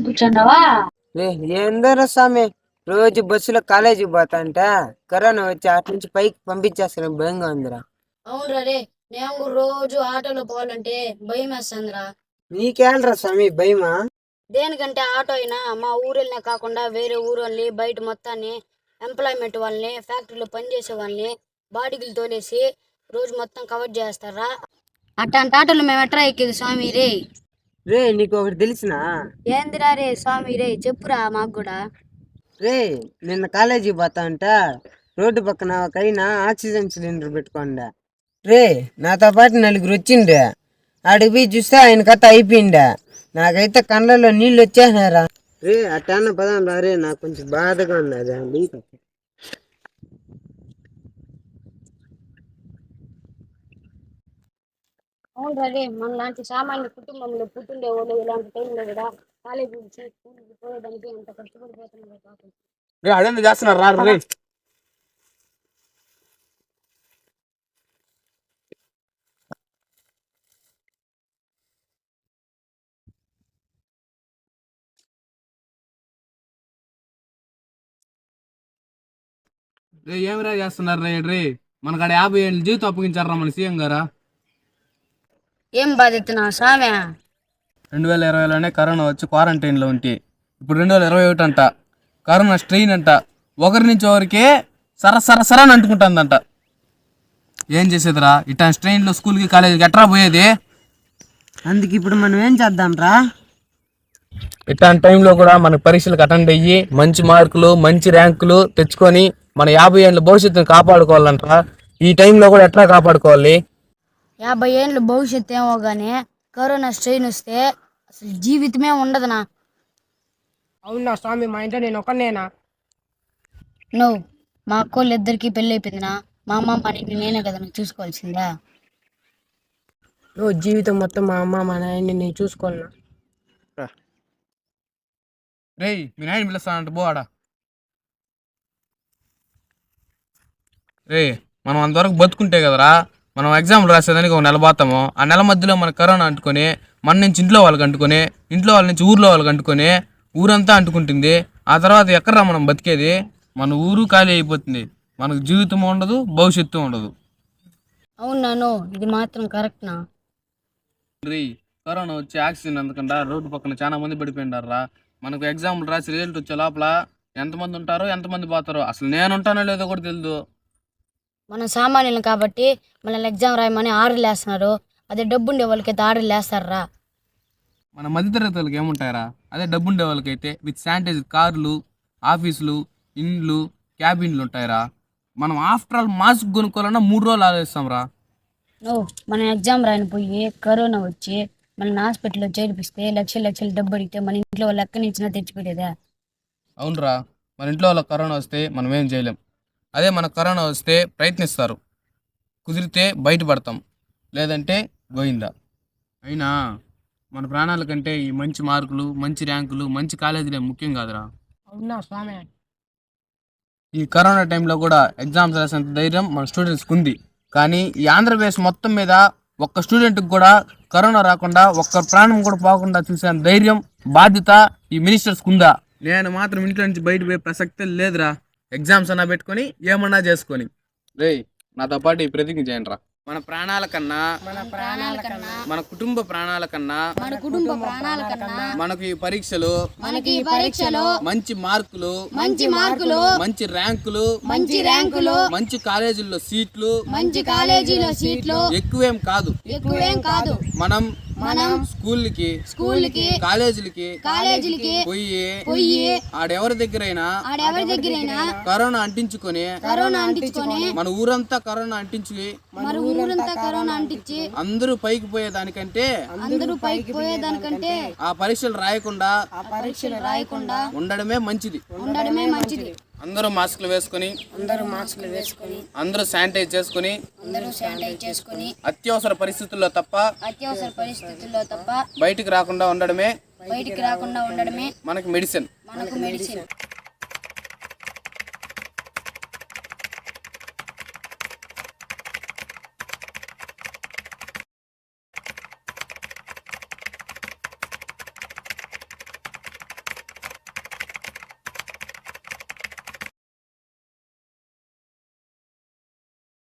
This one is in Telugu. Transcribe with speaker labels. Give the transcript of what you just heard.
Speaker 1: కూర్చున్నావా?
Speaker 2: ఏందోరా స్వామి, రోజు బస్సులో కాలేజీకి పోతాంట కరోనా వచ్చి అటు నుంచి పైకి పంపించేస్తాను, భయంగా ఉందిరా.
Speaker 1: అవునరా రే, నేను రోజు ఆటోలో పోవాలంటే భయం వేస్తుందిరా.
Speaker 2: నీకేళ్ళరా స్వామి భయమా?
Speaker 1: దేనికంటే ఆటో అయినా మా ఊరెళ్ళనే కాకుండా వేరే ఊరు వాళ్ళని, బయట మొత్తాన్ని, ఎంప్లాయ్మెంట్ వాళ్ళని, ఫ్యాక్టరీలో పనిచేసే వాళ్ళని బాడీలు తోలేసి రోజు మొత్తం కవర్ చేస్తారా. అట్లాంటి ఆటోలు మేము ఎట్రా ఎక్కేది స్వామి రే?
Speaker 2: రే నీకు ఒకటి తెలిసినా?
Speaker 1: ఏందిరా రే స్వామి రే, చెప్పురా మాకు కూడా.
Speaker 2: రే నిన్న కాలేజీకి పోతాంట రోడ్డు పక్కన ఒక అయినా ఆక్సిజన్ సిలిండర్ పెట్టుకోండా. రే నాతో పాటు నలుగురు వచ్చిండే, ఆడికి పోయి చూస్తే ఆయన కథ అయిపోయిండే. నాకైతే కళ్ళలో నీళ్ళు వచ్చేసినారా. రే అట్టన్న పదాం రా రే, నాకు కొంచెం బాధగా ఉన్నది.
Speaker 1: అవును రే, మన లాంటి సామాన్య కుటుంబంలో పుట్టిండే వాళ్ళు ఇలాంటి టైంలో కూడా కాలేజీ నుంచి స్కూల్కి పోయేదానికి ఎంత కష్టపడిపోతున్నారు పాపం.
Speaker 3: అదేంత చేస్తున్నారు రా రే. ఏమిరా చేస్తున్నారు రే రే? మనకాడ 50 ఏళ్ళు జీవితం అప్పగించారా మన సీఎం గారా?
Speaker 1: ఏం బాధ్యత సామె?
Speaker 3: 2020లోనే కరోనా వచ్చి క్వారంటైన్లో ఉంటే ఇప్పుడు 2021 అంట. కరోనా స్ట్రెయిన్ అంట, ఒకరి నుంచి ఒకరికే సరసరసరని అంటుకుంటుందంట. ఏం చేసేదిరా ఇట్టా స్ట్రెయిన్లో స్కూల్కి కాలేజీకి ఎట్రా పోయేది?
Speaker 2: అందుకు ఇప్పుడు మనం ఏం చేద్దాం రా?
Speaker 3: ఇట్లాంటి టైంలో కూడా మనకు పరీక్షలకు అటెండ్ అయ్యి మంచి మార్కులు మంచి ర్యాంకులు తెచ్చుకొని మన 50 ఏళ్ళ భవిష్యత్తును కాపాడుకోవాలంటారా. ఈ టైంలో కూడా ఎట్లా కాపాడుకోవాలి?
Speaker 1: 50 ఏళ్ళ భవిష్యత్తు ఏమో కానీ కరోనా స్ట్రెయిన్ వస్తే అసలు జీవితమే ఉండదునా.
Speaker 4: అవునా స్వామి, మా ఇంట్లో నేను ఒకనేనా?
Speaker 1: నువ్వు మా అక్కోళ్ళు ఇద్దరికి పెళ్ళి అయిపోయిందినా. మా అమ్మ మా నాయన్ని నేనే కదా నువ్వు చూసుకోవాల్సిందా.
Speaker 4: నువ్వు జీవితం మొత్తం మా అమ్మ మా నాయన్ని నేను చూసుకోవాలన్నా.
Speaker 3: రేయ్ మీ నాయన పిలుస్తానంట పోవాడా. రే మనం అంతవరకు బతుకుంటే కదరా మనం ఎగ్జామ్లు రాసేదానికి ఒక నెల పోతాము. ఆ నెల మధ్యలో మన కరోనా అంటుకొని మన నుంచి ఇంట్లో వాళ్ళకి అంటుకొని, ఇంట్లో వాళ్ళ నుంచి ఊర్లో వాళ్ళకి అంటుకొని, ఊరంతా అంటుకుంటుంది. ఆ తర్వాత ఎక్కడరా మనం బతికేది? మన ఊరు ఖాళీ అయిపోతుంది, మనకు జీవితం ఉండదు, భవిష్యత్తు ఉండదు.
Speaker 1: అవునాను, ఇది మాత్రం కరెక్ట్నా?
Speaker 3: రే కరోనా వచ్చి ఆక్సిజన్ అందుకుండా రోడ్డు పక్కన చాలా మంది పడిపోయిండారా. మనకు ఎగ్జామ్లు రాసి రిజల్ట్ వచ్చే లోపల ఎంతమంది ఉంటారో ఎంతమంది పోతారో అసలు నేను ఉంటానో లేదో కూడా తెలియదు.
Speaker 1: మనం సామాన్యులు కాబట్టి మనల్ని ఎగ్జామ్ రాయమని ఆర్డర్లు వేస్తున్నారు. అదే డబ్బుండే వాళ్ళకైతే ఆర్డర్లు వేస్తారా?
Speaker 3: మన మధ్యతరగతి వాళ్ళకి ఏముంటాయరా? అదే డబ్బుండే వాళ్ళకైతే విత్ శానిటైజర్ కార్లు, ఆఫీసులు, ఇండ్లు, క్యాబిన్లు ఉంటాయరా. మనం ఆఫ్టర్ ఆల్ మాస్క్ కొనుక్కోవాలన్నా 3 రోజులు ఆలోచిస్తాం రా.
Speaker 1: మనం ఎగ్జామ్ రాయని పోయి కరోనా వచ్చి మన హాస్పిటల్లో చేర్పిస్తే లక్షలు డబ్బు అడిగితే మన ఇంట్లో వాళ్ళు ఎక్కడి నుంచినా తెచ్చిపెట్టేదా?
Speaker 3: అవునరా, మన ఇంట్లో వాళ్ళకి కరోనా వస్తే మనం ఏం చేయలేం. అదే మనకు కరోనా వస్తే ప్రయత్నిస్తారు, కుదిరితే బయటపడతాం, లేదంటే గోయిందా. అయినా మన ప్రాణాల కంటే ఈ మంచి మార్కులు, మంచి ర్యాంకులు, మంచి కాలేజీలే ముఖ్యం కాదురా.
Speaker 4: అవునా స్వామి?
Speaker 3: ఈ కరోనా టైంలో కూడా ఎగ్జామ్స్ రాసేంత ధైర్యం మన స్టూడెంట్స్కి ఉంది. కానీ ఈ ఆంధ్రప్రదేశ్ మొత్తం మీద ఒక్క స్టూడెంట్కి కూడా కరోనా రాకుండా, ఒక్క ప్రాణం కూడా పోకుండా చూసే ధైర్యం, బాధ్యత ఈ మినిస్టర్స్కి ఉందా? నేను మాత్రం ఇంట్లో నుంచి బయట పోయే ప్రసక్తే లేదురా. ఎగ్జామ్స్ అన్నా పెట్టుకొని ఏమన్నా చేసుకొని. రే నాతో పాటు ఈ ప్రతిజ్ఞ చేయండి రా. మన ప్రాణాల కన్నా, మన కుటుంబ ప్రాణాల కన్నా, మనకు ఈ పరీక్షలు, మంచి మార్కులు, మంచి ర్యాంకులు, మంచి కాలేజీల్లో సీట్లు ఎక్కువేం కాదు. మనం స్కూల్కి కాలేజీలకి పోయి ఆడెవరి దగ్గరైనా కరోనా అంటించుకొని మన ఊరంతా కరోనా అంటించి అందరూ పైకి పోయేదానికంటే ఆ పరీక్షలు రాయకుండా ఉండడమే మంచిది. అందరూ మాస్కులు వేసుకొని, అందరూ శానిటైజ్ చేసుకొని, అత్యవసర పరిస్థితుల్లో తప్ప బయటికి రాకుండా ఉండడమే మనకి మెడిసిన్.